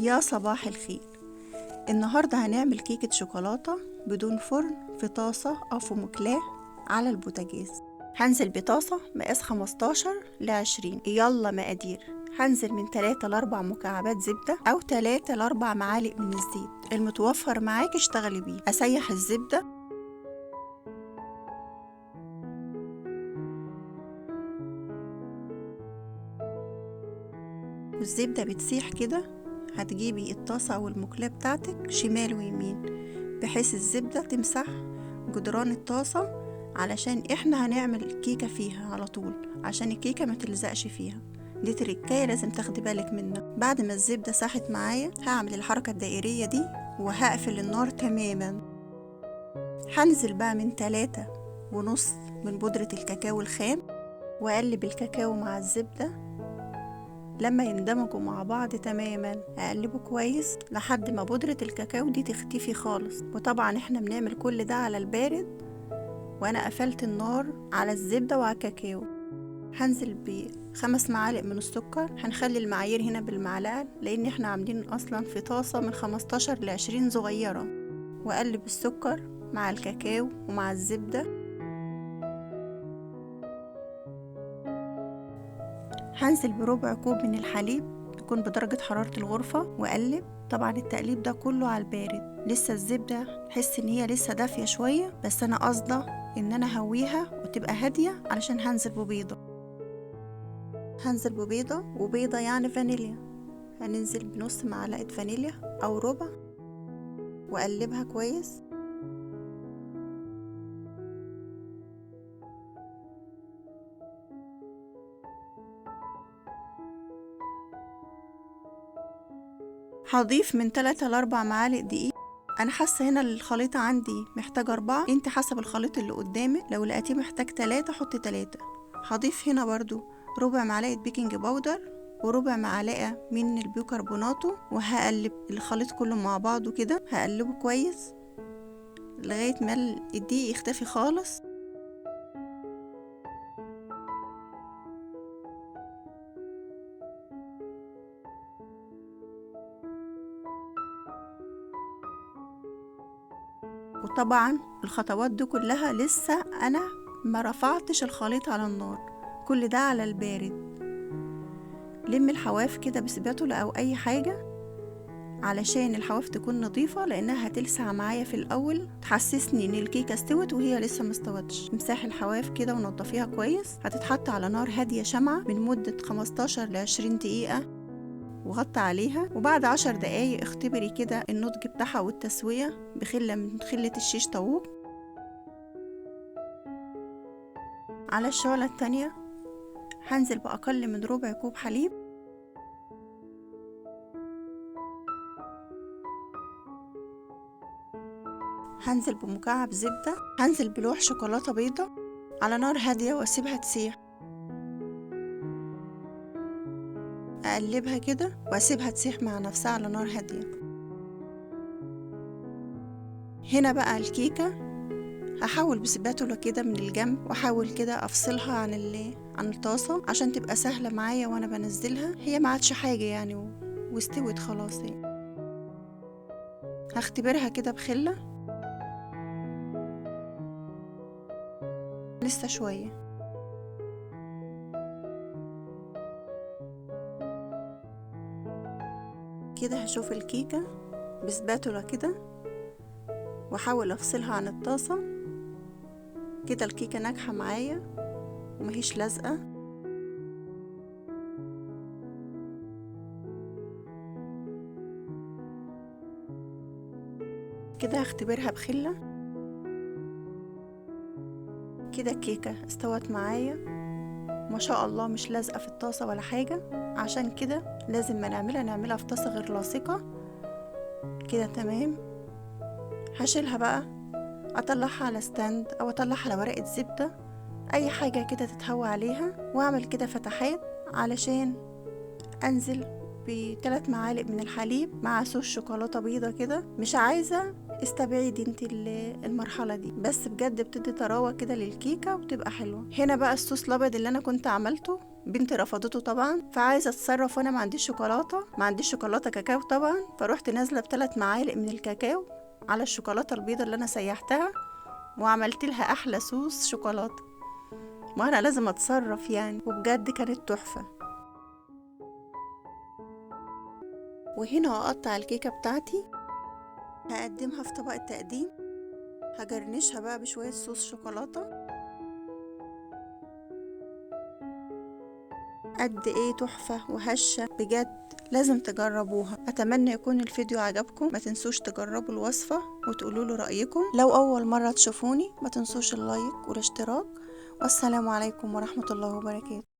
يا صباح الخير. النهاردة هنعمل كيكة شوكولاتة بدون فرن في طاسة أو في مقلاة على البوتاجاز. هنزل بطاسة مقاس 15 ل20. يلا مقادير: هنزل من 3 ل4 مكعبات زبدة أو 3 ل4 معالق من الزيت المتوفر معاك اشتغلي بيه. أسيح الزبدة والزبدة بتسيح كده، هتجيبي الطاسة أو المقلاة بتاعتك شمال ويمين بحيث الزبدة تمسح جدران الطاسة، علشان احنا هنعمل الكيكة فيها على طول، عشان الكيكة ما تلزقش فيها. دي تركاية لازم تاخدي بالك منها. بعد ما الزبدة ساحت معايا هعمل الحركة الدائرية دي وهقفل النار تماما. هنزل بقى من 3.5 من بودرة الكاكاو الخام وأقلب الكاكاو مع الزبدة لما يندمجوا مع بعض تماما. اقلبه كويس لحد ما بودرة الكاكاو دي تختفي خالص. وطبعا احنا بنعمل كل ده على البارد، وانا قفلت النار على الزبدة وعلى الكاكاو. هنزل ب5 معالق من السكر. هنخلي المعايير هنا بالمعلقة لان احنا عاملين اصلا في طاسة من 15 ل20 صغيرة. واقلب السكر مع الكاكاو ومع الزبدة. هنزل بربع كوب من الحليب يكون بدرجة حرارة الغرفة وأقلب. طبعا التقليب ده كله على البارد. لسه الزبدة تحس ان هي لسه دافية شوية، بس انا قصده ان انا هويها وتبقى هادية علشان هنزل ببيضة. وبيضة يعني فانيليا. هننزل بنص معلقة فانيليا او ربع وأقلبها كويس. هضيف من 3 ل4 معالق دقيق. انا حاسه هنا الخليط عندي محتاج 4، انت حسب الخليط اللي قدامك، لو لقيتيه محتاج 3 حطي 3. هضيف هنا برضو ربع معلقه بيكنج باودر وربع معلقه من البيكربوناتو، وهقلب الخليط كله مع بعضه كده. هقلبه كويس لغايه ما الدقيق يختفي خالص. وطبعا الخطوات دي كلها لسه انا ما رفعتش الخليط على النار، كل ده على البارد. لم الحواف كده بسباتولا او اي حاجة علشان الحواف تكون نظيفة، لانها هتلسع معايا في الاول تحسسني ان الكيكة استوت وهي لسه مستوتش. امسحي الحواف كده ونضفيها كويس. هتتحط على نار هادية شمعة من مدة 15 ل20 دقيقة وغطي عليها. وبعد 10 دقايق اختبري كده النضج بتاعها والتسوية بخلة من خلة الشيش طاووق. على الشعلة التانية هنزل بأقل من ربع كوب حليب. هنزل بمكعب زبدة. هنزل بلوح شوكولاتة بيضة على نار هادية واسيبها تسيح. اقلبها كده واسيبها تسيح مع نفسها على نار هادية. هنا بقى الكيكة هحاول بسباتولا كده من الجنب واحاول كده افصلها عن الطاسة عشان تبقى سهلة معايا وانا بنزلها. هي ما عادش حاجة يعني واستوت خلاص. هختبرها كده بخلة لسه شوية كده. هشوف الكيكة بسباتولا كده واحاول افصلها عن الطاسة كده. الكيكة ناجحة معايا ومهيش لازقة. كده هختبرها بخلة كده. الكيكة استوت معايا ما شاء الله، مش لازقة في الطاسة ولا حاجة. عشان كده لازم ما نعملها في طاسة غير لاصقة كده. تمام. هشيلها بقى، اطلعها على ستاند او اطلعها على ورقة زبدة، اي حاجة كده تتهوى عليها، واعمل كده فتحات علشان انزل ب3 معالق من الحليب مع صوص شوكولاتة بيضة كده. مش عايزة استبعدي انت المرحلة دي، بس بجد بتدي طراوة كده للكيكة وبتبقى حلوة. هنا بقى الصوص الابيض اللي انا كنت عملته بنتي رفضته طبعا، فعايزه اتصرف وانا ما عنديش شوكولاته كاكاو طبعا، فروحت نازله ب3 معالق من الكاكاو على الشوكولاته البيضه اللي انا سيحتها، وعملت لها احلى صوص شوكولاته. ما انا لازم اتصرف يعني، وبجد كانت تحفه. وهنا هقطع الكيكه بتاعتي، هقدمها في طبق التقديم، هجرنشها بقى بشويه صوص شوكولاته. قد ايه تحفة وهشة بجد، لازم تجربوها. اتمنى يكون الفيديو عجبكم، ما تنسوش تجربوا الوصفة وتقولوا له رأيكم. لو اول مرة تشوفوني ما تنسوش اللايك والاشتراك، والسلام عليكم ورحمة الله وبركاته.